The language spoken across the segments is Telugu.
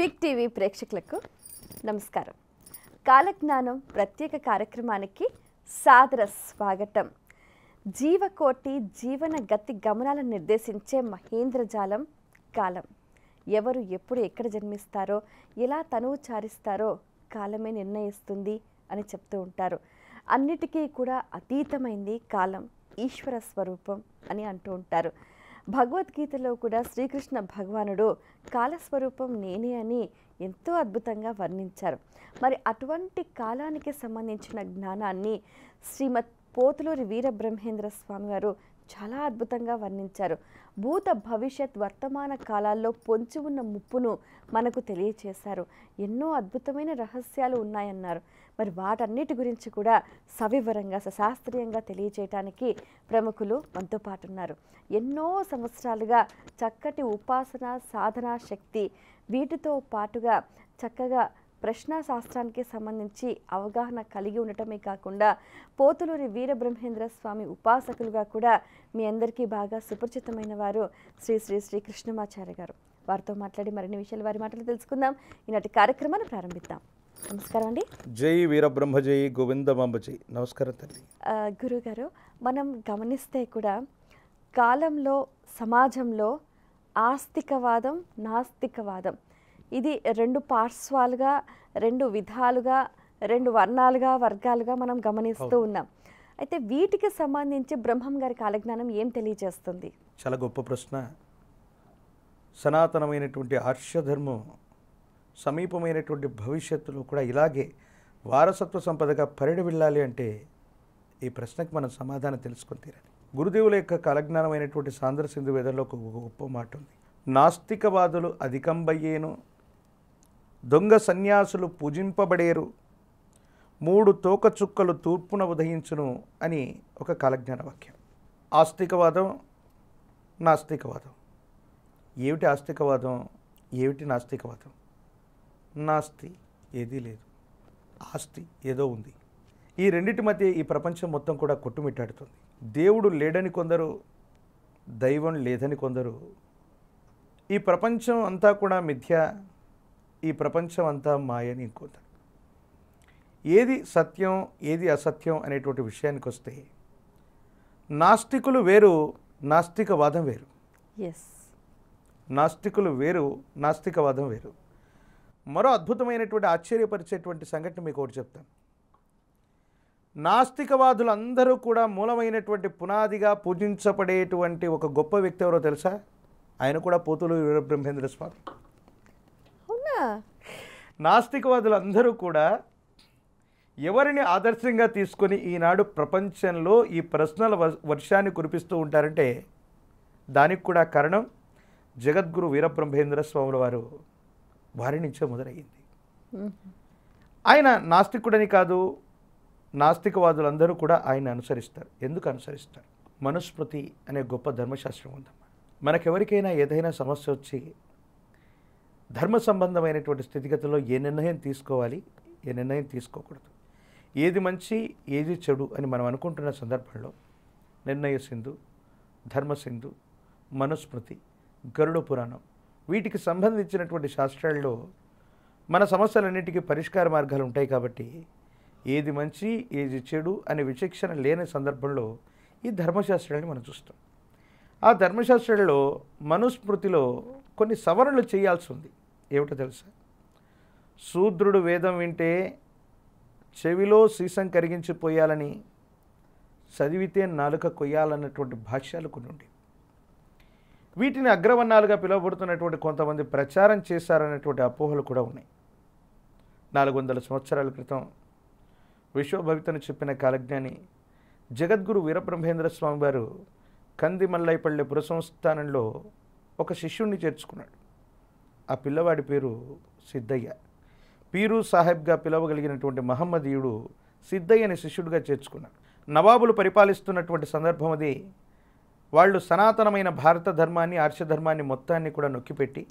బిగ్ టీవీ ప్రేక్షకులకు నమస్కారం. కాలజ్ఞానం ప్రత్యేక కార్యక్రమానికి సాదర స్వాగతం. జీవకోటి జీవన గతి గమనాలను నిర్దేశించే మహేంద్రజాలం కాలం. ఎవరు ఎప్పుడు ఎక్కడ జన్మిస్తారో, ఎలా తనువు చారిస్తారో కాలమే నిర్ణయిస్తుంది అని చెప్తూ ఉంటారు. అన్నిటికీ కూడా అతీతమైంది కాలం, ఈశ్వర స్వరూపం అని అంటూ ఉంటారు. భగవద్గీతలో కూడా శ్రీకృష్ణ భగవానుడు కాలస్వరూపం నేనే అని ఎంతో అద్భుతంగా వర్ణించారు. మరి అటువంటి కాలానికి సంబంధించిన జ్ఞానాన్ని శ్రీమద్ పోతులూరి వీరబ్రహ్మేంద్ర స్వామి వారు చాలా అద్భుతంగా వర్ణించారు. భూత భవిష్యత్ వర్తమాన కాలాల్లో పొంచి ఉన్న ముప్పును మనకు తెలియచేశారు. ఎన్నో అద్భుతమైన రహస్యాలు ఉన్నాయన్నారు. మరి వాటన్నిటి గురించి కూడా సవివరంగా శాస్త్రీయంగా తెలియచేయటానికి ప్రముఖులు మనతో పాటు ఉన్నారు. ఎన్నో సంవత్సరాలుగా చక్కటి ఉపాసన సాధన శక్తి, వీటితో పాటుగా చక్కగా ప్రశ్న శాస్త్రానికి సంబంధించి అవగాహన కలిగి ఉండటమే కాకుండా పోతులూరి వీరబ్రహ్మేంద్ర స్వామి ఉపాసకులుగా కూడా మీ అందరికీ బాగా సుపరిచితమైన వారు శ్రీ శ్రీ శ్రీ కృష్ణమాచార్య గారు. వారితో మాట్లాడి మరిన్ని విషయాలు వారి మాటలు తెలుసుకుందాం. ఈనాటి కార్యక్రమాన్ని ప్రారంభిద్దాం. నమస్కారం అండి. జై వీరబ్రహ్మ జై గోవిందమాంబ జై. నమస్కారం తల్లి. గురుగారు, మనం గమనిస్తే కూడా కాలంలో సమాజంలో ఆస్తికవాదం నాస్తికవాదం ఇది రెండు పార్శ్వాలుగా, రెండు విధాలుగా, రెండు వర్ణాలుగా వర్గాలుగా మనం గమనిస్తూ ఉన్నాం. అయితే వీటికి సంబంధించి బ్రహ్మం గారి కాలజ్ఞానం ఏం తెలియజేస్తుంది? చాలా గొప్ప ప్రశ్న. సనాతనమైనటువంటి ఆర్షధర్మం సమీపమైనటువంటి భవిష్యత్తులో కూడా ఇలాగే వారసత్వ సంపదగా పరిడి వెళ్ళాలి అంటే ఈ ప్రశ్నకు మనం సమాధానం తెలుసుకొని తీరాలి. గురుదేవుల యొక్క కాలజ్ఞానమైనటువంటి సాంద్ర సింధు వేదంలో ఒక గొప్ప మాట ఉంది. నాస్తికవాదులు అధికంబయ్యేను, దొంగ సన్యాసులు పూజింపబడేరు, మూడు తోకచుక్కలు తూర్పున ఉదయించును అని ఒక కాలజ్ఞాన వాక్యం. ఆస్తికవాదం నాస్తికవాదం. ఏమిటి ఆస్తికవాదం, ఏమిటి నాస్తికవాదం? నాస్తి ఏదీ లేదు, ఆస్తి ఏదో ఉంది. ఈ రెండింటి మధ్య ఈ ప్రపంచం మొత్తం కూడా కొట్టుమిట్టాడుతుంది. దేవుడు లేడని కొందరు, దైవం లేదని కొందరు. ఈ ప్రపంచం అంతా కూడా మిథ్య, ఈ ప్రపంచం అంతా మాయని ఇంకొందరు. ఏది సత్యం ఏది అసత్యం అనేటువంటి విషయానికి వస్తే నాస్తికులు వేరు, నాస్తికవాదం వేరు. నాస్తికులు వేరు, నాస్తికవాదం వేరు. మరో అద్భుతమైనటువంటి ఆశ్చర్యపరిచేటువంటి సంఘటన మీకు ఒకటి చెప్తాను. నాస్తికవాదులందరూ కూడా మూలమైనటువంటి పునాదిగా పూజించబడేటువంటి ఒక గొప్ప వ్యక్తి ఎవరో తెలుసా? ఆయన కూడా పోతులూరి వీరబ్రహ్మేంద్ర స్వామి. అవునా? నాస్తికవాదులందరూ కూడా ఎవరిని ఆదర్శంగా తీసుకొని ఈనాడు ప్రపంచంలో ఈ ప్రశ్నల వర్షాన్ని కురిపిస్తూ ఉంటారంటే దానికి కూడా కారణం జగద్గురు వీరబ్రహ్మేంద్ర స్వాముల వారు. వారి నుంచే మొదలయ్యింది. ఆయన నాస్తికుడని కాదు, నాస్తికవాదులందరూ కూడా ఆయన అనుసరిస్తారు. ఎందుకు అనుసరిస్తారు? మనుస్మృతి అనే గొప్ప ధర్మశాస్త్రం ఉందమ్మా. మనకెవరికైనా ఏదైనా సమస్య వచ్చి ధర్మ సంబంధమైనటువంటి స్థితిగతుల్లో ఏ నిర్ణయం తీసుకోవాలి, ఏ నిర్ణయం తీసుకోకూడదు, ఏది మంచి ఏది చెడు అని మనం అనుకుంటున్న సందర్భంలో నిర్ణయ సింధు, ధర్మసింధు, మనుస్మృతి, గరుడ పురాణం, వీటికి సంబంధించినటువంటి శాస్త్రాల్లో మన సమస్యలన్నిటికీ పరిష్కార మార్గాలు ఉంటాయి. కాబట్టి ఏది మంచి ఏది చెడు అనే విచక్షణ లేని సందర్భంలో ఈ ధర్మశాస్త్రాన్ని మనం చూస్తాం. ఆ ధర్మశాస్త్రాల్లో మనుస్మృతిలో కొన్ని సవరణలు చేయాల్సి ఉంది. ఏమిటో తెలుసా? శూద్రుడు వేదం వింటే చెవిలో సీసం కరిగించిపోయాలని, చదివితే నాలుక కొయ్యాలన్నటువంటి భాష్యాలు కొన్ని ఉండి వీటిని అగ్రవర్ణాలుగా పిలువబడుతున్నటువంటి కొంతమంది ప్రచారం చేశారనేటువంటి అపోహలు కూడా ఉన్నాయి. 400 సంవత్సరాల క్రితం విశ్వభవితను చెప్పిన కాలజ్ఞాని జగద్గురు వీరబ్రహ్మేంద్ర స్వామి వారు కంది మల్లైపల్లె పురసంస్థానంలో ఒక శిష్యుణ్ణి చేర్చుకున్నాడు. ఆ పిల్లవాడి పేరు సిద్ధయ్య. పీరు సాహెబ్గా పిలవగలిగినటువంటి మహమ్మదీయుడు సిద్ధయ్యని శిష్యుడిగా చేర్చుకున్నాడు. నవాబులు పరిపాలిస్తున్నటువంటి సందర్భం అది. వాళ్ళు సనాతనమైన భారత ధర్మాన్ని, ఆర్షధర్మాన్ని మొత్తాన్ని కూడా నొక్కిపెట్టి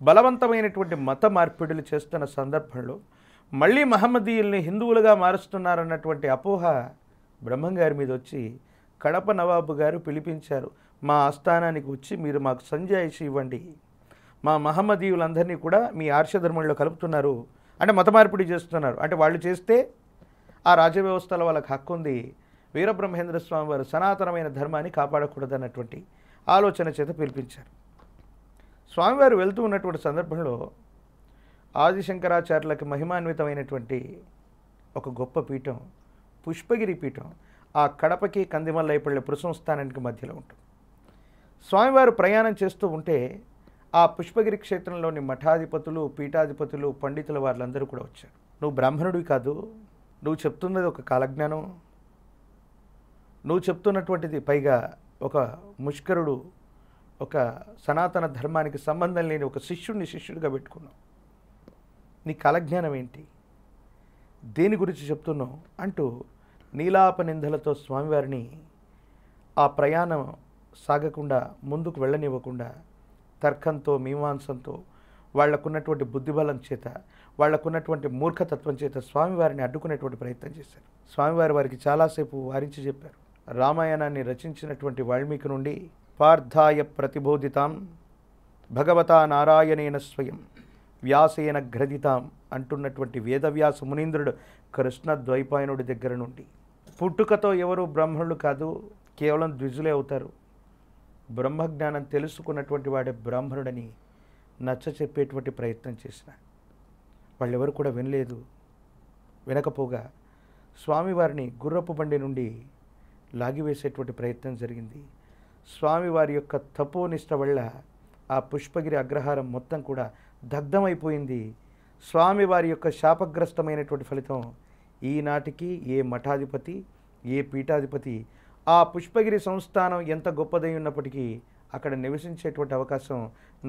బలవంతమైనటువంటి మత మార్పిడులు చేస్తున్న సందర్భంలో మళ్ళీ మహమ్మదీయుల్ని హిందువులుగా మారుస్తున్నారన్నటువంటి అపోహ బ్రహ్మంగారి మీద వచ్చి కడప నవాబు గారు పిలిపించారు. మా ఆస్థానానికి వచ్చి మీరు మాకు సంజాయిషి ఇవ్వండి, మా మహమ్మదీయులందరినీ కూడా మీ ఆర్షధర్మంలో కలుపుతున్నారు, అంటే మత మార్పిడి చేస్తున్నారు, అంటే వాళ్ళు చేస్తే ఆ రాజ్య వ్యవస్థలో వాళ్ళకి హక్కు ఉంది, వీరబ్రహ్మేంద్ర స్వామి వారు సనాతనమైన ధర్మాన్ని కాపాడకూడదన్నటువంటి ఆలోచన చేత పిలిపించారు. స్వామివారు వెళ్తూ ఉన్నటువంటి సందర్భంలో ఆదిశంకరాచార్యులకి మహిమాన్వితమైనటువంటి ఒక గొప్ప పీఠం పుష్పగిరి పీఠం ఆ కడపకి కందిమల్లైపల్లి పురసంస్థానానికి మధ్యలో ఉంటుంది. స్వామివారు ప్రయాణం చేస్తూ ఉంటే ఆ పుష్పగిరి క్షేత్రంలోని మఠాధిపతులు, పీఠాధిపతులు, పండితుల వాళ్ళందరూ కూడా వచ్చారు. నువ్వు బ్రాహ్మణుడివి కాదు, నువ్వు చెప్తున్నది ఒక కాలజ్ఞానం, నువ్వు చెప్తున్నటువంటిది పైగా ఒక ముష్కరుడు, ఒక సనాతన ధర్మానికి సంబంధం లేని ఒక శిష్యుడిని శిష్యుడిగా పెట్టుకున్నావు, నీ కాలజ్ఞానం ఏంటి, దేని గురించి చెప్తున్నావు అంటూ నీలాపనిందలతో స్వామివారిని ఆ ప్రయాణం సాగకుండా ముందుకు వెళ్ళనివ్వకుండా తర్కంతో మీమాంసంతో వాళ్లకున్నటువంటి బుద్ధిబలం చేత వాళ్లకున్నటువంటి మూర్ఖతత్వం చేత స్వామివారిని అడ్డుకునేటువంటి ప్రయత్నం చేశారు. స్వామివారి వారికి చాలాసేపు వారించి చెప్పారు. రామాయణాన్ని రచించినటువంటి వాల్మీకి నుండి పార్థాయ ప్రతిబోధితాం భగవతా నారాయణేన స్వయం వ్యాసేన గ్రథితాం అంటున్నటువంటి వేదవ్యాస మునీంద్రుడు కృష్ణ ద్వైపాయనుడి దగ్గర నుండి పుట్టుకతో ఎవరు బ్రాహ్మణులు కాదు, కేవలం ద్విజులే అవుతారు, బ్రహ్మజ్ఞానం తెలుసుకున్నటువంటి వాడే బ్రాహ్మణుడని నచ్చ చెప్పేటువంటి ప్రయత్నం చేసిన వాళ్ళెవరు కూడా వినలేదు. వినకపోగా స్వామివారిని గుర్రపు బండి నుండి లాగివేసేటువంటి ప్రయత్నం జరిగింది. స్వామివారి యొక్క తపోనిష్ట వల్ల ఆ పుష్పగిరి అగ్రహారం మొత్తం కూడా దగ్ధమైపోయింది. స్వామివారి యొక్క శాపగ్రస్తమైనటువంటి ఫలితం ఈనాటికి ఏ మఠాధిపతి, ఏ పీఠాధిపతి ఆ పుష్పగిరి సంస్థానం ఎంత గొప్పదై ఉన్నప్పటికీ అక్కడ నివసించేటువంటి అవకాశం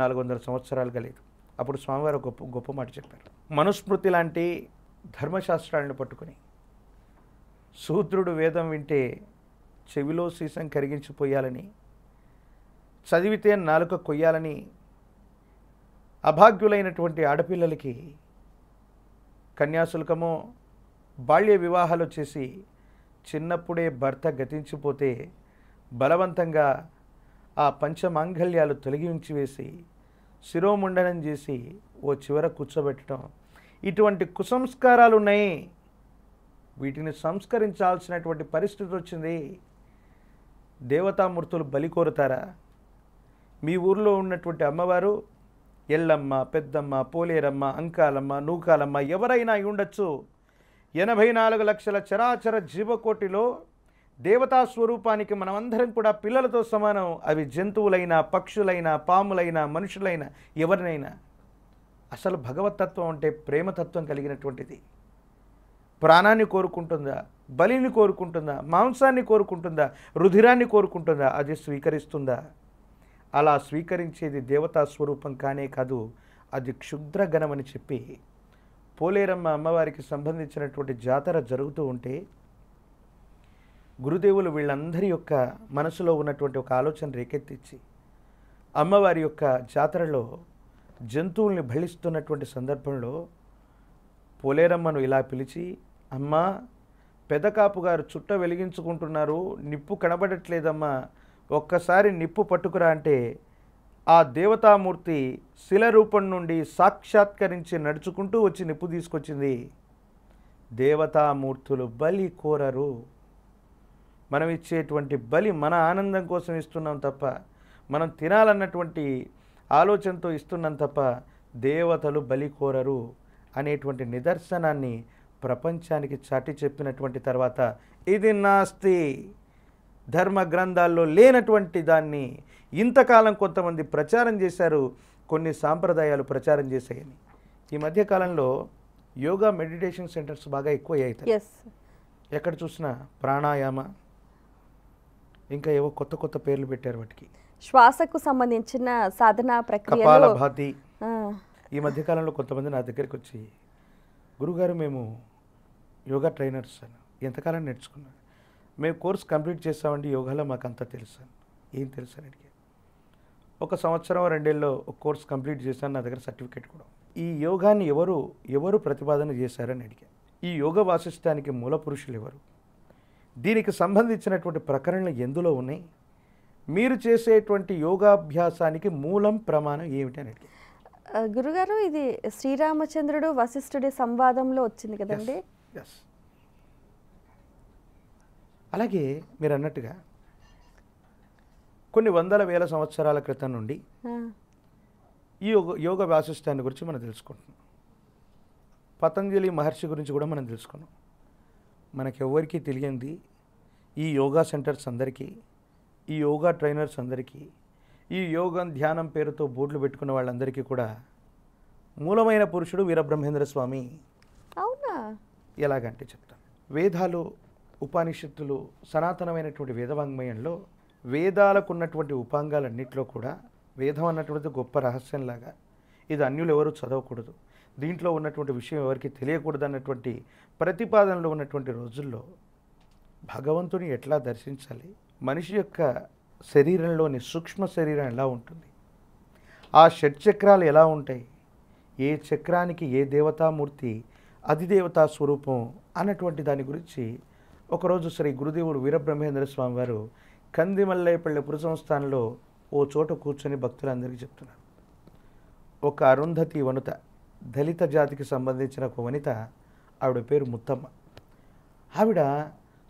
400 సంవత్సరాలుగా లేదు. అప్పుడు స్వామివారు గొప్ప మాట చెప్పారు. మనుస్మృతి లాంటి ధర్మశాస్త్రాలను పట్టుకుని శూద్రుడు వేదం వింటే చెవిలో సీసం కరిగించిపోయాలని, చదివితే నాలుక కొయ్యాలని, అభాగ్యులైనటువంటి ఆడపిల్లలకి కన్యాశుల్కమో బాల్య వివాహాలు చేసి చిన్నప్పుడే భర్త గతించిపోతే బలవంతంగా ఆ పంచమాంగళ్యాలు తొలగించి వేసి శిరోముండనం చేసి ఓ చివర కూర్చోబెట్టడం, ఇటువంటి కుసంస్కారాలు ఉన్నాయి. వీటిని సంస్కరించాల్సినటువంటి పరిస్థితి వచ్చింది. దేవతామూర్తులు బలి కోరుతారా? మీ ఊర్లో ఉన్నటువంటి అమ్మవారు ఎల్లమ్మ, పెద్దమ్మ, పోలేరమ్మ, అంకాలమ్మ, నూకాలమ్మ ఎవరైనా ఉండొచ్చు. 84 లక్షల చరాచర జీవకోటిలో దేవతా స్వరూపానికి మనమందరం కూడా పిల్లలతో సమానం. అవి జంతువులైనా, పక్షులైనా, పాములైనా, మనుషులైనా, ఎవరినైనా. అసలు భగవతత్వం అంటే ప్రేమతత్వం కలిగినటువంటిది. ప్రాణాన్ని కోరుకుంటుందా, బలిని కోరుకుంటుందా, మాంసాన్ని కోరుకుంటుందా, రుధిరాన్ని కోరుకుంటుందా, అది స్వీకరిస్తుందా? అలా స్వీకరించేది దేవతా స్వరూపం కానే కాదు, అది క్షుద్రగణమని చెప్పి పోలేరమ్మ అమ్మవారికి సంబంధించినటువంటి జాతర జరుగుతూ ఉంటే గురుదేవులు వీళ్ళందరి యొక్క మనసులో ఉన్నటువంటి ఒక ఆలోచన రేకెత్తించి అమ్మవారి యొక్క జాతరలో జంతువుల్ని బలిస్తున్నటువంటి సందర్భంలో పోలేరమ్మను ఇలా పిలిచి, అమ్మా పెదకాపు గారు చుట్ట వెలిగించుకుంటున్నారు, నిప్పు కనబడట్లేదమ్మా, ఒక్కసారి నిప్పు పట్టుకురా అంటే ఆ దేవతామూర్తి శిల రూపం నుండి సాక్షాత్కరించి నడుచుకుంటూ వచ్చి నిప్పు తీసుకొచ్చింది. దేవతామూర్తులు బలి కోరరు. మనం ఇచ్చేటువంటి బలి మన ఆనందం కోసం ఇస్తున్నాం తప్ప, మనం తినాలన్నటువంటి ఆలోచనతో ఇస్తున్నాం తప్ప దేవతలు బలి కోరరు అనేటువంటి నిదర్శనాన్ని ప్రపంచానికి చాటి చెప్పినటువంటి తర్వాత ఇది నాస్తి, ధర్మ గ్రంథాల్లో లేనటువంటి దాన్ని ఇంతకాలం కొంతమంది ప్రచారం చేశారు, కొన్ని సాంప్రదాయాలు ప్రచారం చేశాయని. ఈ మధ్యకాలంలో యోగా మెడిటేషన్ సెంటర్స్ బాగా ఎక్కువ అవుతాయి. ఎక్కడ చూసినా ప్రాణాయామ, ఇంకా ఏవో కొత్త కొత్త పేర్లు పెట్టారు వాటికి, శ్వాసకు సంబంధించిన సాధన ప్రక్రియ, కపాలభాతి. ఈ మధ్యకాలంలో కొంతమంది నా దగ్గరికి వచ్చి, గురుగారు మేము యోగా ట్రైనర్స్ అని, ఎంతకాలం నేర్చుకున్నాను, మేము కోర్స్ కంప్లీట్ చేస్తామండి, యోగాలో మాకు అంతా తెలుసు. ఏం తెలుసు అని అడిగాను. 1 సంవత్సరం 2 ఏళ్ళలో ఒక కోర్స్ కంప్లీట్ చేశాను, నా దగ్గర సర్టిఫికేట్ కూడా. ఈ యోగాన్ని ఎవరు ప్రతిపాదన చేశారని అడిగాను. ఈ యోగ వాసిష్టానికి మూల పురుషులు ఎవరు, దీనికి సంబంధించినటువంటి ప్రకరణలు ఎందులో ఉన్నాయి, మీరు చేసేటువంటి యోగాభ్యాసానికి మూలం ప్రమాణం ఏమిటి అని అడిగాను. గురుగారు ఇది శ్రీరామచంద్రుడు వశిష్ఠుడి సంవాదంలో వచ్చింది కదండి. ఎస్. అలాగే మీరు అన్నట్టుగా కొన్ని వందల వేల సంవత్సరాల క్రితం నుండి ఆ, ఈ యోగ వాసిష్టాన్ని గురించి మనం తెలుసుకుంటున్నాం. పతంజలి మహర్షి గురించి కూడా మనం తెలుసుకున్నాం. మనకెవ్వరికీ తెలియంది ఈ యోగా సెంటర్స్ అందరికీ, ఈ యోగా ట్రైనర్స్ అందరికీ, ఈ యోగం ధ్యానం పేరుతో బోర్డులు పెట్టుకున్న వాళ్ళందరికీ కూడా మూలమైన పురుషుడు వీరబ్రహ్మేంద్ర స్వామి. అవునా? ఎలాగంటే చెప్తాను. వేదాలు, ఉపనిషత్తులు, సనాతనమైనటువంటి వేదవాంగ్మయంలో వేదాలకు ఉన్నటువంటి ఉపాంగాలన్నింటిలో కూడా వేదం అన్నటువంటిది గొప్ప రహస్యంలాగా, ఇది అన్యులు ఎవరు చదవకూడదు, దీంట్లో ఉన్నటువంటి విషయం ఎవరికి తెలియకూడదు అన్నటువంటి ప్రతిపాదనలో ఉన్నటువంటి రోజుల్లో భగవంతుని ఎట్లా దర్శించాలి, మనిషి యొక్క శరీరంలోని సూక్ష్మ శరీరం ఎలా ఉంటుంది, ఆ షట్చక్రాలు ఎలా ఉంటాయి, ఏ చక్రానికి ఏ దేవతామూర్తి అధిదేవతా స్వరూపం అన్నటువంటి దాని గురించి ఒకరోజు శ్రీ గురుదేవుడు వీరబ్రహ్మేంద్ర స్వామి వారు కందిమల్లైపల్లి పురసంస్థానంలో ఓ చోట కూర్చొని భక్తులందరికీ చెప్తున్నారు. ఒక అరుంధతి వనిత, దళిత జాతికి సంబంధించిన ఒక వనిత, ఆవిడ పేరు ముత్తమ్మ. ఆవిడ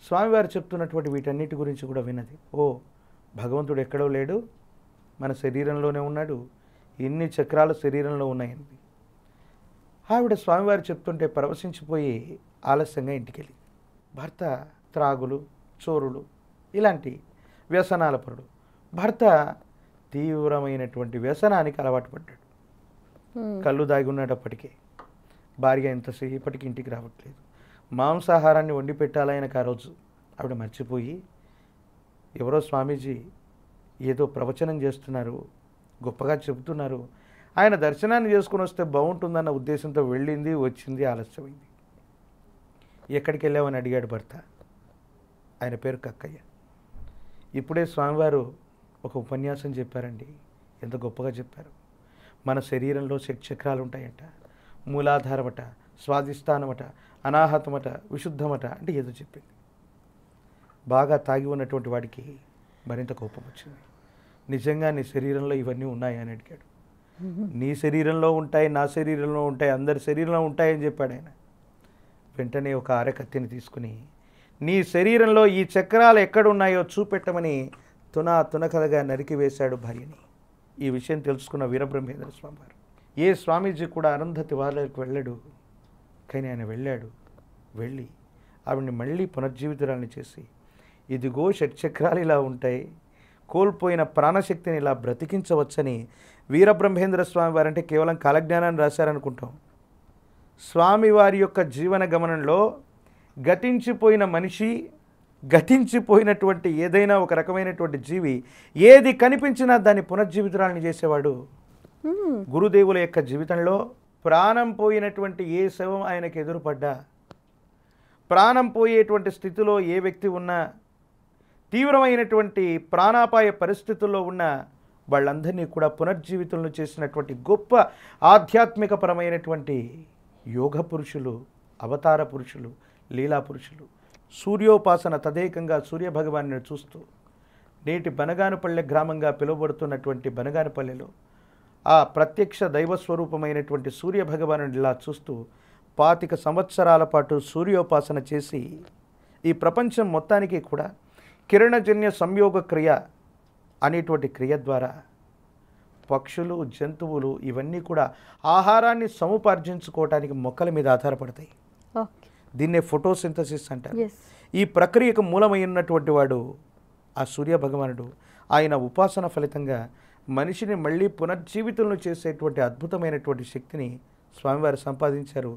స్వామివారు చెప్తున్నటువంటి వీటన్నిటి గురించి కూడా విన్నది. ఓ, భగవంతుడు ఎక్కడో లేడు, మన శరీరంలోనే ఉన్నాడు, ఇన్ని చక్రాలు శరీరంలో ఉన్నాయండి. ఆవిడ స్వామివారు చెప్తుంటే పరవశించిపోయి ఆలస్యంగా ఇంటికెళ్ళి, భర్త త్రాగులు, చోరులు, ఇలాంటి వ్యసనాల పరుడు. భర్త తీవ్రమైనటువంటి వ్యసనానికి అలవాటు పడ్డాడు. కళ్ళు దాగి ఉన్నప్పటికీ భార్య ఎంతసేపటికి ఇంటికి రావట్లేదు. మాంసాహారాన్ని వండి పెట్టాలయనకు ఆ రోజు ఆవిడ మర్చిపోయి, ఎవరో స్వామీజీ ఏదో ప్రవచనం చేస్తున్నారు, గొప్పగా చెబుతున్నారు, ఆయన దర్శనాన్ని చేసుకుని వస్తే బాగుంటుందన్న ఉద్దేశంతో వెళ్ళింది, వచ్చింది, ఆలస్యమైంది. ఎక్కడికి వెళ్ళామని అడిగాడు భర్త. ఆయన పేరు కక్కయ్య. ఇప్పుడే స్వామివారు ఒక ఉపన్యాసం చెప్పారండి, ఎంత గొప్పగా చెప్పారు. మన శరీరంలో చక్రాలు ఉంటాయంట, మూలాధారమట, స్వాధిష్టానమట, అనాహతమట, విశుద్ధమట అంటే ఏదో చెప్పింది. బాగా తాగి ఉన్నటువంటి వాడికి మరింత కోపం వచ్చింది. నిజంగా నీ శరీరంలో ఇవన్నీ ఉన్నాయా అని అడిగాడు. నీ శరీరంలో ఉంటాయి, నా శరీరంలో ఉంటాయి, అందరి శరీరంలో ఉంటాయని చెప్పాడు ఆయన. వెంటనే ఒక అరకత్తిని తీసుకుని, నీ శరీరంలో ఈ చక్రాలు ఎక్కడున్నాయో చూపెట్టమని తునకలుగా నరికివేశాడు భార్యని. ఈ విషయం తెలుసుకున్న వీరబ్రహ్మేంద్ర స్వామి వారు, ఏ స్వామీజీ కూడా అరుంధతి వాళ్ళకి వెళ్ళాడు, కానీ ఆయన వెళ్ళాడు. వెళ్ళి ఆవిడ్ని మళ్ళీ పునర్జీవితురాల్ని చేసి, ఇదిగో షట్చక్రాలు ఇలా ఉంటాయి, కోల్పోయిన ప్రాణశక్తిని ఇలా బ్రతికించవచ్చని వీరబ్రహ్మేంద్ర స్వామి వారంటే కేవలం కాలజ్ఞానాన్ని రాశారనుకుంటాం. స్వామివారి యొక్క జీవన గమనంలో గతించిపోయిన మనిషి, గతించిపోయినటువంటి ఏదైనా ఒక రకమైనటువంటి జీవి ఏది కనిపించినా దాన్ని పునర్జీవితురాలని చేసేవాడు. గురుదేవుల యొక్క జీవితంలో ప్రాణం పోయినటువంటి ఏ శవం ఆయనకు ఎదురుపడ్డా, ప్రాణం పోయేటువంటి స్థితిలో ఏ వ్యక్తి ఉన్నా, తీవ్రమైనటువంటి ప్రాణాపాయ పరిస్థితుల్లో ఉన్న వాళ్ళందరినీ కూడా పునర్జీవితులను చేసినటువంటి గొప్ప ఆధ్యాత్మికపరమైనటువంటి యోగ పురుషులు, అవతార పురుషులు, లీలా పురుషులు. సూర్యోపాసన తదేకంగా సూర్యభగవాన్ని చూస్తూ నేటి బనగానపల్లె గ్రామంగా పిలువబడుతున్నటువంటి బనగానపల్లెలో ఆ ప్రత్యక్ష దైవస్వరూపమైనటువంటి సూర్యభగవాను ఇలా చూస్తూ 25 సంవత్సరాల పాటు సూర్యోపాసన చేసి ఈ ప్రపంచం మొత్తానికి కూడా కిరణజన్య సంయోగ క్రియ అనేటువంటి క్రియ ద్వారా పక్షులు, జంతువులు ఇవన్నీ కూడా ఆహారాన్ని సముపార్జించుకోవటానికి మొక్కల మీద ఆధారపడతాయి. దీన్నే ఫోటోసింథసిస్ అంటారు. ఈ ప్రక్రియకు మూలమైనటువంటి వాడు ఆ సూర్య భగవానుడు. ఆయన ఉపాసన ఫలితంగా మనిషిని మళ్ళీ పునర్జీవితులను చేసేటువంటి అద్భుతమైనటువంటి శక్తిని స్వామివారు సంపాదించారు.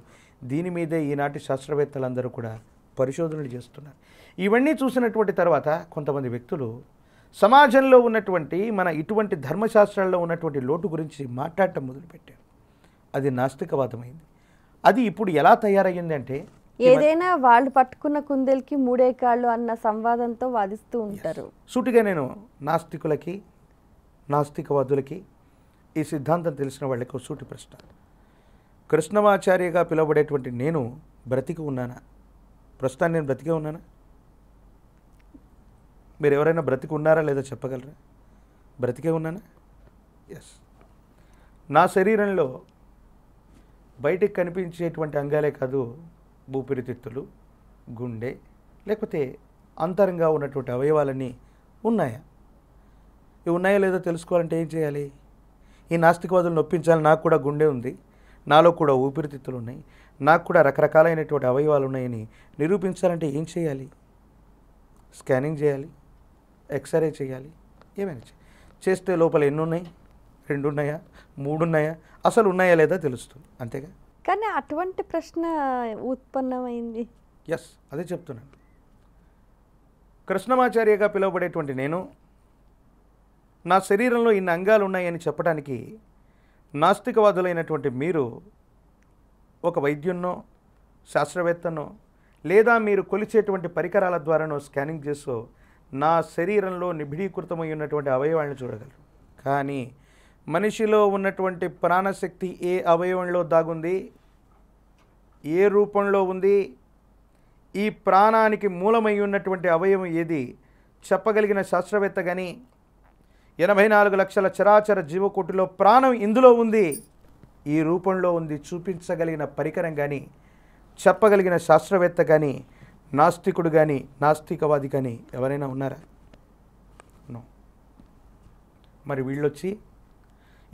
దీని మీదే ఈనాటి శాస్త్రవేత్తలందరూ కూడా పరిశోధనలు చేస్తున్నారు. ఇవన్నీ చూసినటువంటి తర్వాత కొంతమంది వ్యక్తులు సమాజంలో ఉన్నటువంటి మన ఇటువంటి ధర్మశాస్త్రాల్లో ఉన్నటువంటి లోటు గురించి మాట్లాడటం మొదలుపెట్టారు. అది నాస్తికవాదమైంది. అది ఇప్పుడు ఎలా తయారయ్యింది అంటే, ఏదైనా వాళ్ళు పట్టుకున్న కుందేలకి మూడే కాళ్ళు అన్న సంవాదంతో వాదిస్తూ ఉంటారు. సూటిగా నేను నాస్తికులకి, నాస్తికవాదులకి, ఈ సిద్ధాంతం తెలిసిన వాళ్ళకి ఒక సూటి ప్రశ్న. కృష్ణమాచార్యగా పిలువబడేటువంటి నేను బ్రతికి ఉన్నానా? ప్రస్తుతాన్ని నేను బ్రతికే ఉన్నానా? మీరు ఎవరైనా బ్రతికి ఉన్నారా లేదా చెప్పగలరా? బ్రతికే ఉన్నానా? ఎస్. నా శరీరంలో బయటికి కనిపించేటువంటి అంగాలే కాదు, ఊపిరితిత్తులు, గుండె, లేకపోతే అంతరంగా ఉన్నటువంటి అవయవాలన్నీ ఉన్నాయా? ఇవి ఉన్నాయో లేదో తెలుసుకోవాలంటే ఏం చేయాలి? ఈ నాస్తికవాదులను నొప్పించాలి. నాకు కూడా గుండె ఉంది, నాలో కూడా ఊపిరితిత్తులు ఉన్నాయి, నాకు కూడా రకరకాలైనటువంటి అవయవాలు ఉన్నాయని నిరూపించాలంటే ఏం చేయాలి? స్కానింగ్ చేయాలి, ఎక్స్రే చేయాలి, ఏమైనా చేస్తే లోపల ఎన్ని ఉన్నాయి, 2 ఉన్నాయా, 3 ఉన్నాయా, అసలు ఉన్నాయా లేదా తెలుస్తుంది, అంతేగా. కానీ అటువంటి ప్రశ్న ఉత్పన్నమైంది. ఎస్, అదే చెప్తున్నాను. కృష్ణమాచార్యగా పిలువబడేటువంటి నేను నా శరీరంలో ఇన్ని అంగాలు ఉన్నాయని చెప్పడానికి నాస్తికవాదులైనటువంటి మీరు ఒక వైద్యున్నో, శాస్త్రవేత్తనో, లేదా మీరు కొలిచేటువంటి పరికరాల ద్వారానో స్కానింగ్ చేసో నా శరీరంలో నిబిడీకృతమై ఉన్నటువంటి అవయవాలను చూడగలరు. కానీ మనిషిలో ఉన్నటువంటి ప్రాణశక్తి ఏ అవయవంలో దాగుంది, ఏ రూపంలో ఉంది, ఈ ప్రాణానికి మూలమై ఉన్నటువంటి అవయవం ఏది చెప్పగలిగిన శాస్త్రవేత్త కానీ, 84 లక్షల చరాచర జీవకోటిలో ప్రాణం ఇందులో ఉంది, ఈ రూపంలో ఉంది చూపించగలిగిన పరికరం కానీ, చెప్పగలిగిన శాస్త్రవేత్త కానీ, నాస్తికుడు కానీ, నాస్తికవాది కానీ ఎవరైనా ఉన్నారా? నో. మరి వీళ్ళొచ్చి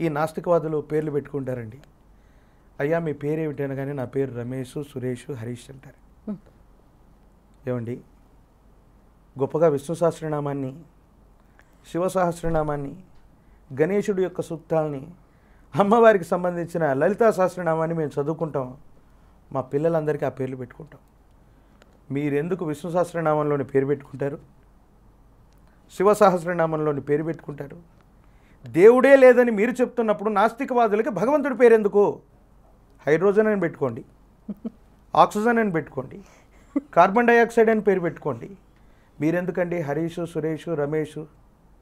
ఈ నాస్తికవాదులు పేర్లు పెట్టుకుంటారండి. అయ్యా మీ పేరేమిటి అనగానే నా పేరు రమేష్, సురేష్, హరీష్ అంటారు. ఏమండి, గొప్పగా విష్ణు సహస్రనామాన్ని, శివ సహస్రనామాన్ని, గణేశుడి యొక్క సూక్తాలని, అమ్మవారికి సంబంధించిన లలితా సహస్రనామాన్ని మేము చదువుకుంటాం. మా పిల్లలందరికీ ఆ పేర్లు పెట్టుకుంటాం. మీరెందుకు విష్ణు సహస్రనామంలోని పేరు పెట్టుకుంటారు, శివ సహస్రనామంలోని పేరు పెట్టుకుంటారు? దేవుడే లేదని మీరు చెప్తున్నప్పుడు నాస్తికవాదులకి భగవంతుడి పేరు ఎందుకు? హైడ్రోజన్ అని పెట్టుకోండి, ఆక్సిజన్ అని పెట్టుకోండి, కార్బన్ డైఆక్సైడ్ అని పేరు పెట్టుకోండి. మీరెందుకండి హరీష్, సురేష్, రమేష్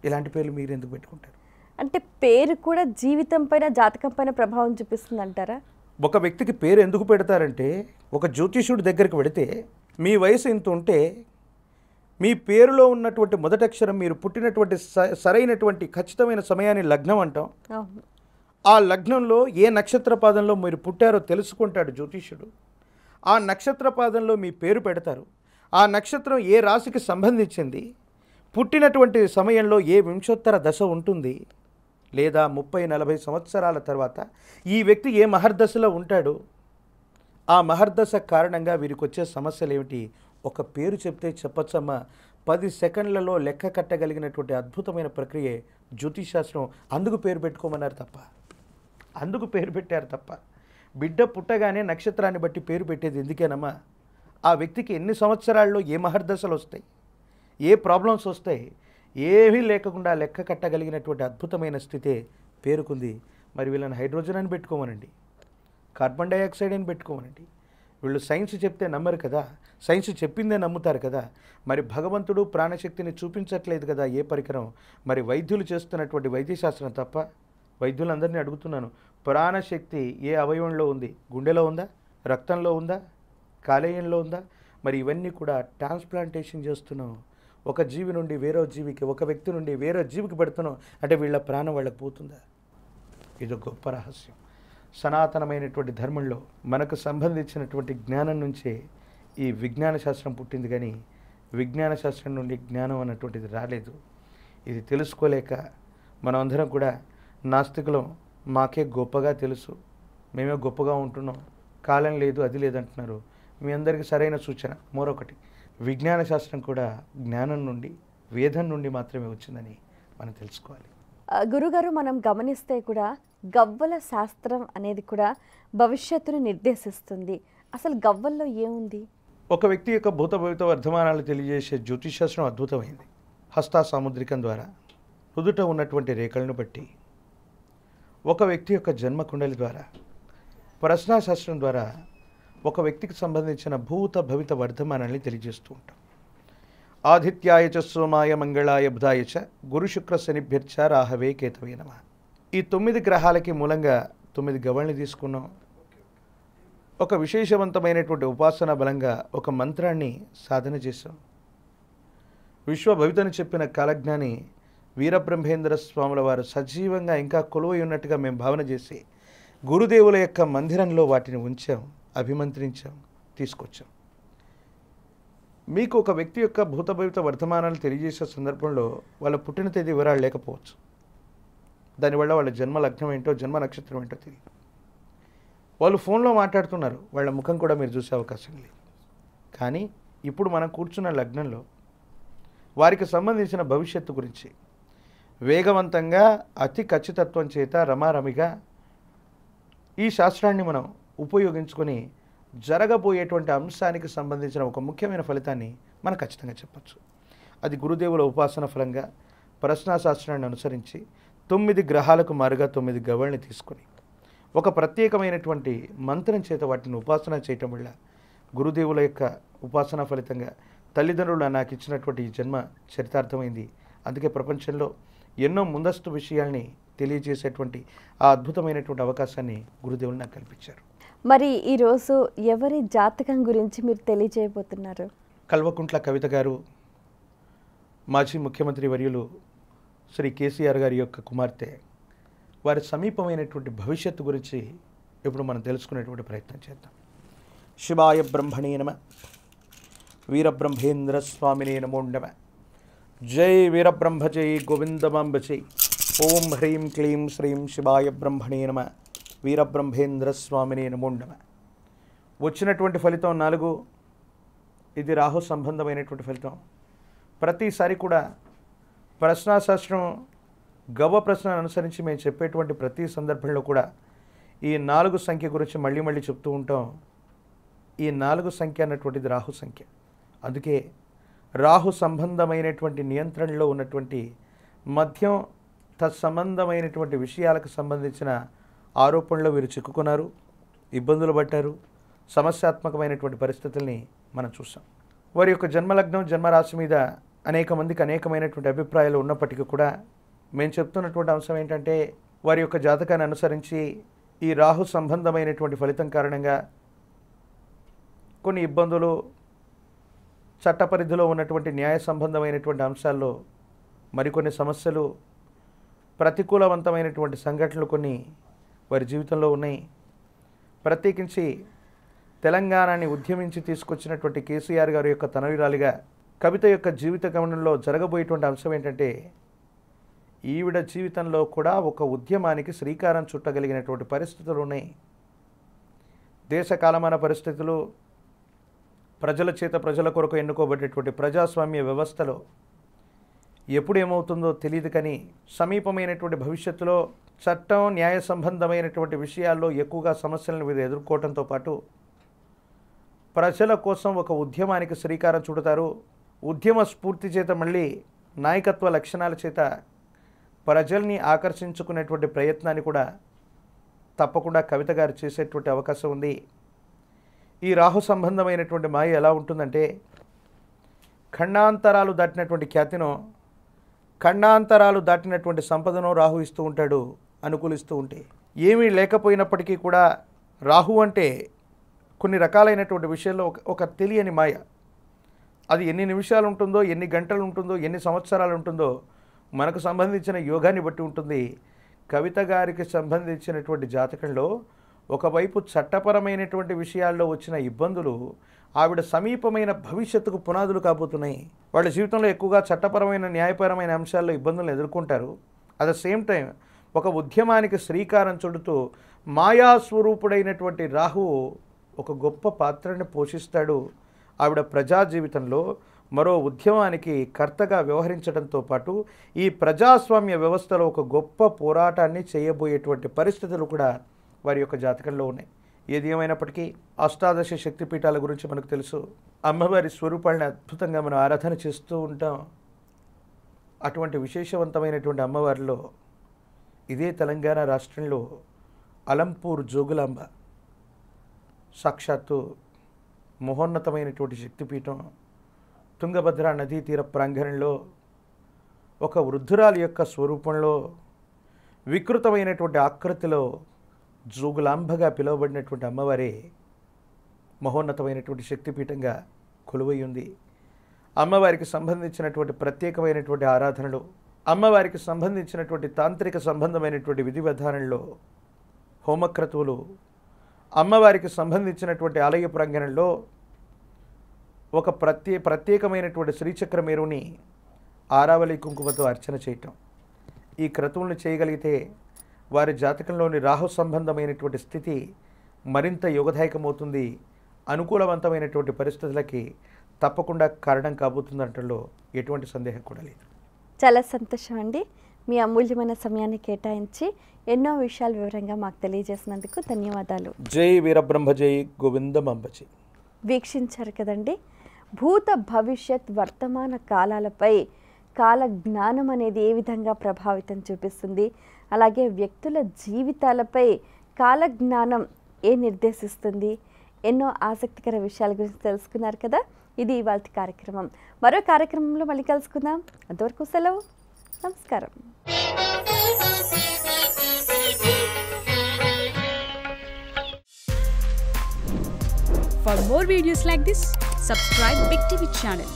ఇలాంటి పేర్లు మీరు ఎందుకు పెట్టుకుంటారు? అంటే పేరు కూడా జీవితం పైన, జాతకం పైన ప్రభావం చూపిస్తుంది అంటారా? ఒక వ్యక్తికి పేరు ఎందుకు పెడతారంటే, ఒక జ్యోతిష్యుడి దగ్గరికి వెడితే మీ వయసు ఇంత ఉంటే మీ పేరులో ఉన్నటువంటి మొదటి అక్షరం, మీరు పుట్టినటువంటి సరైనటువంటి ఖచ్చితమైన సమయాన్ని లగ్నం అంటాం. ఆ లగ్నంలో ఏ నక్షత్ర పాదంలో మీరు పుట్టారో తెలుసుకుంటాడు జ్యోతిష్యుడు. ఆ నక్షత్ర పాదంలో మీ పేరు పెడతారు. ఆ నక్షత్రం ఏ రాశికి సంబంధించింది, పుట్టినటువంటి సమయంలో ఏ వింశోత్తర దశ ఉంటుంది, లేదా 30-40 సంవత్సరాల తర్వాత ఈ వ్యక్తి ఏ మహర్దశలో ఉంటాడు, ఆ మహర్దశ కారణంగా వీరికి వచ్చే సమస్యలు ఏమిటి, ఒక పేరు చెప్తే చెప్పచ్చమ్మా. 10 సెకండ్లలో లెక్క కట్టగలిగినటువంటి అద్భుతమైన ప్రక్రియ జ్యోతిషాస్త్రం. అందుకు పేరు పెట్టుకోమన్నారు తప్ప, అందుకు పేరు పెట్టారు తప్ప, బిడ్డ పుట్టగానే నక్షత్రాన్ని బట్టి పేరు పెట్టేది ఎందుకేనమ్మా? ఆ వ్యక్తికి ఎన్ని సంవత్సరాల్లో ఏ మహర్దశలు వస్తాయి, ఏ ప్రాబ్లమ్స్ వస్తాయి, ఏమీ లేకుండా లెక్క కట్టగలిగినటువంటి అద్భుతమైన స్థితే పేరుకుంది. మరి వీళ్ళని హైడ్రోజన్ అని పెట్టుకోమనండి, కార్బన్ డైఆక్సైడ్ అని పెట్టుకోమనండి. వీళ్ళు సైన్స్ చెప్తే నమ్మరు కదా, సైన్స్ చెప్పిందే నమ్ముతారు కదా. మరి భగవంతుడు ప్రాణశక్తిని చూపించట్లేదు కదా ఏ పరికరం. మరి వైద్యులు చేస్తున్నటువంటి వైద్యశాస్త్రం తప్ప. వైద్యులందరినీ అడుగుతున్నాను, ప్రాణశక్తి ఏ అవయవంలో ఉంది? గుండెలో ఉందా, రక్తంలో ఉందా, కాలేయంలో ఉందా? మరి ఇవన్నీ కూడా ట్రాన్స్ప్లాంటేషన్ చేస్తున్నాం. ఒక జీవి నుండి వేరే జీవికి, ఒక వ్యక్తి నుండి వేరే జీవికి పెడుతున్నాం. అంటే వీళ్ళ ప్రాణం వాళ్ళకి పోతుందా? ఇది గొప్ప రహస్యం. సనాతనమైనటువంటి ధర్మంలో మనకు సంబంధించినటువంటి జ్ఞానం నుంచే ఈ విజ్ఞాన శాస్త్రం పుట్టింది, కానీ విజ్ఞాన శాస్త్రం నుండి జ్ఞానం అన్నటువంటిది రాలేదు. ఇది తెలుసుకోలేక మనం అందరం కూడా నాస్తికులం, మాకే గొప్పగా తెలుసు, మేమే గొప్పగా ఉంటున్నాం, కాలం లేదు, అది లేదంటున్నారు. మీ అందరికీ సరైన సూచన మరొకటి, విజ్ఞాన శాస్త్రం కూడా జ్ఞానం నుండి, వేదం నుండి మాత్రమే వచ్చిందని మనం తెలుసుకోవాలి. గురుగారు, మనం గమనిస్తే కూడా గవ్వల శాస్త్రం అనేది కూడా భవిష్యత్తును నిర్దేశిస్తుంది. అసలు గవ్వల్లో ఏముంది? ఒక వ్యక్తి యొక్క భూత భవిత వర్ధమానాలు తెలియజేసే జ్యోతిషాస్త్రం అద్భుతమైంది. హస్త సాముద్రికం ద్వారా, నుదుట ఉన్నటువంటి రేఖలను బట్టి, ఒక వ్యక్తి యొక్క జన్మ కుండలి ద్వారా, ప్రశ్నాశాస్త్రం ద్వారా ఒక వ్యక్తికి సంబంధించిన భూత భవిత వర్ధమానాన్ని తెలియజేస్తూ ఉంటాం. ఆదిత్యాయ చ సోమాయ మంగళాయ బుధాయ చ గురు శుక్ర శనిభ్యర్చ రాహవే కేతవే నమః. ఈ 9 గ్రహాలకి మూలంగా 9 గవ్వల్ని తీసుకున్నాం. ఒక విశేషవంతమైనటువంటి ఉపాసన బలంగా ఒక మంత్రాన్ని సాధన చేశాం. విశ్వభవితని చెప్పిన కాలజ్ఞాని వీరబ్రహ్మేంద్ర స్వాముల వారు సజీవంగా ఇంకా కొలువై ఉన్నట్టుగా మేము భావన చేసి గురుదేవుల యొక్క మందిరంలో వాటిని ఉంచాం, అభిమంత్రించాం, తీసుకొచ్చాం. మీకు ఒక వ్యక్తి యొక్క భూతభవిత వర్తమానాలు తెలియజేసే సందర్భంలో వాళ్ళ పుట్టిన తేదీ వివరాలు లేకపోవచ్చు. దానివల్ల వాళ్ళ జన్మ లగ్నం ఏంటో, జన్మ నక్షత్రం ఏంటో తెలియదు. వాళ్ళు ఫోన్లో మాట్లాడుతున్నారు, వాళ్ళ ముఖం కూడా మీరు చూసే అవకాశం లేదు. కానీ ఇప్పుడు మనం కూర్చున్న లగ్నంలో వారికి సంబంధించిన భవిష్యత్తు గురించి వేగవంతంగా అతి ఖచ్చితత్వం చేత రమారమిగా ఈ శాస్త్రాన్ని మనం ఉపయోగించుకొని జరగబోయేటువంటి అంశానికి సంబంధించిన ఒక ముఖ్యమైన ఫలితాన్ని మనం ఖచ్చితంగా చెప్పచ్చు. అది గురుదేవుల ఉపాసన ఫలంగా ప్రశ్నాశాస్త్రాన్ని అనుసరించి 9 గ్రహాలకు మారుగా 9 గవ్వల్ని తీసుకొని ఒక ప్రత్యేకమైనటువంటి మంత్రం చేత వాటిని ఉపాసన చేయటం వల్ల గురుదేవుల యొక్క ఉపాసన ఫలితంగా తల్లిదండ్రులు నాకు ఇచ్చినటువంటి ఈ జన్మ చరితార్థమైంది. అందుకే ప్రపంచంలో ఎన్నో ముందస్తు విషయాల్ని తెలియజేసేటువంటి ఆ అద్భుతమైనటువంటి అవకాశాన్ని గురుదేవులు నాకు కల్పించారు. మరి ఈరోజు ఎవరి జాతకం గురించి మీరు తెలియజేయబోతున్నారు? కల్వకుంట్ల కవిత గారు, మాజీ ముఖ్యమంత్రి వర్యులు శ్రీ కేసీఆర్ గారి యొక్క కుమార్తె, వారి సమీపమైనటువంటి భవిష్యత్తు గురించి ఇప్పుడు మనం తెలుసుకునేటువంటి ప్రయత్నం చేద్దాం. శివాయ బ్రహ్మణే నమ, వీరబ్రహ్మేంద్ర స్వామినే నమో నమ. జై వీరబ్రహ్మ జై గోవిందమాంబ జై. ఓం హ్రీం క్లీం శ్రీం శివాయ బ్రహ్మణే నమ, వీరబ్రహ్మేంద్ర స్వామినే నమో నమ. వచ్చినటువంటి ఫలితం 4. ఇది రాహు సంబంధమైనటువంటి ఫలితం. ప్రతిసారి కూడా ప్రశ్నాశాస్త్రం గవ్వ ప్రశ్నను అనుసరించి మేము చెప్పేటువంటి ప్రతి సందర్భంలో కూడా ఈ 4 సంఖ్య గురించి మళ్ళీ మళ్ళీ చెప్తూ ఉంటాం. ఈ 4 సంఖ్య అన్నటువంటిది రాహు సంఖ్య. అందుకే రాహు సంబంధమైనటువంటి నియంత్రణలో ఉన్నటువంటి మద్యం తత్సంబంధమైనటువంటి విషయాలకు సంబంధించిన ఆరోపణలో వీరు చిక్కుకున్నారు, ఇబ్బందులు పడ్డారు, సమస్యాత్మకమైనటువంటి పరిస్థితుల్ని మనం చూసాం. వారి యొక్క జన్మలగ్నం, జన్మరాశి మీద అనేక మందికి అనేకమైనటువంటి అభిప్రాయాలు ఉన్నప్పటికీ కూడా మేము చెప్తున్నటువంటి అంశం ఏంటంటే వారి యొక్క జాతకాన్ని అనుసరించి ఈ రాహు సంబంధమైనటువంటి ఫలితం కారణంగా కొన్ని ఇబ్బందులు, చట్ట పరిధిలో ఉన్నటువంటి న్యాయ సంబంధమైనటువంటి అంశాల్లో మరికొన్ని సమస్యలు, ప్రతికూలవంతమైనటువంటి సంఘటనలు కొన్ని వారి జీవితంలో ఉన్నాయి. ప్రత్యేకించి తెలంగాణని ఉద్యమించి తీసుకొచ్చినటువంటి కేసీఆర్ గారి యొక్క తనయురాలిగా కవిత యొక్క జీవిత గమనంలో జరగబోయేటువంటి అంశం ఏంటంటే ఈవిడ జీవితంలో కూడా ఒక ఉద్యమానికి శ్రీకారం చుట్టగలిగినటువంటి పరిస్థితులు ఉన్నాయి. దేశ కాలమాన పరిస్థితులు, ప్రజల చేత ప్రజల కొరకు ఎన్నుకోబడేటువంటి ప్రజాస్వామ్య వ్యవస్థలో ఎప్పుడు ఏమవుతుందో తెలియదు. కానీ సమీపమైనటువంటి భవిష్యత్తులో చట్టం, న్యాయ సంబంధమైనటువంటి విషయాల్లో ఎక్కువగా సమస్యలను వీరు ఎదుర్కోవడంతో పాటు ప్రజల కోసం ఒక ఉద్యమానికి శ్రీకారం చుడతారు. ఉద్యమ స్ఫూర్తి చేత మళ్ళీ నాయకత్వ లక్షణాల చేత ప్రజల్ని ఆకర్షించుకునేటువంటి ప్రయత్నాన్ని కూడా తప్పకుండా కవిత గారు చేసేటువంటి అవకాశం ఉంది. ఈ రాహు సంబంధమైనటువంటి మాయ ఎలా ఉంటుందంటే ఖండాంతరాలు దాటినటువంటి ఖ్యాతినో, ఖండాంతరాలు దాటినటువంటి సంపదనో రాహు ఇస్తూ ఉంటాడు, అనుకూలిస్తూ ఉంటే. ఏమీ లేకపోయినప్పటికీ కూడా రాహు అంటే కొన్ని రకాలైనటువంటి విషయాల్లో ఒక తెలియని మాయ. అది ఎన్ని నిమిషాలు ఉంటుందో, ఎన్ని గంటలు ఉంటుందో, ఎన్ని సంవత్సరాలు ఉంటుందో మనకు సంబంధించిన యోగాన్ని బట్టి ఉంటుంది. కవిత గారికి సంబంధించినటువంటి జాతకంలో ఒకవైపు చట్టపరమైనటువంటి విషయాల్లో వచ్చిన ఇబ్బందులు ఆవిడ సమీపమైన భవిష్యత్తుకు పునాదులు కాబోతున్నాయి. వాళ్ళ జీవితంలో ఎక్కువగా చట్టపరమైన, న్యాయపరమైన అంశాల్లో ఇబ్బందులను ఎదుర్కొంటారు. అట్ ద సేమ్ టైం ఒక ఉద్యమానికి శ్రీకారం చుడుతూ మాయాస్వరూపుడైనటువంటి రాహువు ఒక గొప్ప పాత్రని పోషిస్తాడు. ఆవిడ ప్రజా జీవితంలో మరో ఉద్యమానికి కర్తగా వ్యవహరించడంతో పాటు ఈ ప్రజాస్వామ్య వ్యవస్థలో ఒక గొప్ప పోరాటాన్ని చేయబోయేటువంటి పరిస్థితులు కూడా వారి యొక్క జాతకంలో ఉన్నాయి. ఏది ఏమైనప్పటికీ అష్టాదశ శక్తిపీఠాల గురించి మనకు తెలుసు. అమ్మవారి స్వరూపాలను అద్భుతంగా మనం ఆరాధన చేస్తూ ఉంటాం. అటువంటి విశేషవంతమైనటువంటి అమ్మవారిలో ఇదే తెలంగాణ రాష్ట్రంలో అలంపూర్ జోగులాంబ సాక్షాత్తు మహోన్నతమైనటువంటి శక్తిపీఠం. తుంగభద్ర నదీ తీర ప్రాంగణంలో ఒక వృద్ధురాలి యొక్క స్వరూపంలో వికృతమైనటువంటి ఆకృతిలో జోగులాంబగా పిలువబడినటువంటి అమ్మవారే మహోన్నతమైనటువంటి శక్తిపీఠంగా కొలువై ఉంది. అమ్మవారికి సంబంధించినటువంటి ప్రత్యేకమైనటువంటి ఆరాధనలు అమ్మవారికి సంబంధించినటువంటి తాంత్రిక సంబంధమైనటువంటి విధి విధానంలో హోమక్రతువులు, అమ్మవారికి సంబంధించినటువంటి ఆలయ ప్రాంగణంలో ఒక ప్రత్యేకమైనటువంటి శ్రీచక్ర మేరుని ఆరావళి కుంకుమతో అర్చన చేయటం, ఈ క్రతువులను చేయగలిగితే వారి జాతకంలోని రాహు సంబంధమైనటువంటి స్థితి మరింత యోగదాయకమవుతుంది, అనుకూలవంతమైనటువంటి పరిస్థితులకి తప్పకుండా కారణం కాబోతుందంటలో ఎటువంటి సందేహం కూడా లేదు. చాలా సంతోషం అండి. మీ అమూల్యమైన సమయాన్ని కేటాయించి ఎన్నో విషయాలు వివరంగా మాకు తెలియజేసినందుకు ధన్యవాదాలు. జై వీరబ్రహ్మ జై గోవిందమంబజీ. వీక్షించారు కదండి. భూత భవిష్యత్ వర్తమాన కాలాలపై కాల జ్ఞానం అనేది ఏ విధంగా ప్రభావితం చూపిస్తుంది, అలాగే వ్యక్తుల జీవితాలపై కాలజ్ఞానం ఏ నిర్దేశిస్తుంది, ఎన్నో ఆసక్తికర విషయాల గురించి తెలుసుకున్నారు కదా. ఇది ఇవాళ కార్యక్రమం. మరో కార్యక్రమంలో మళ్ళీ కలుసుకుందాం. అంతవరకు సెలవు. నమస్కారం. For more videos like this, subscribe Big TV channel.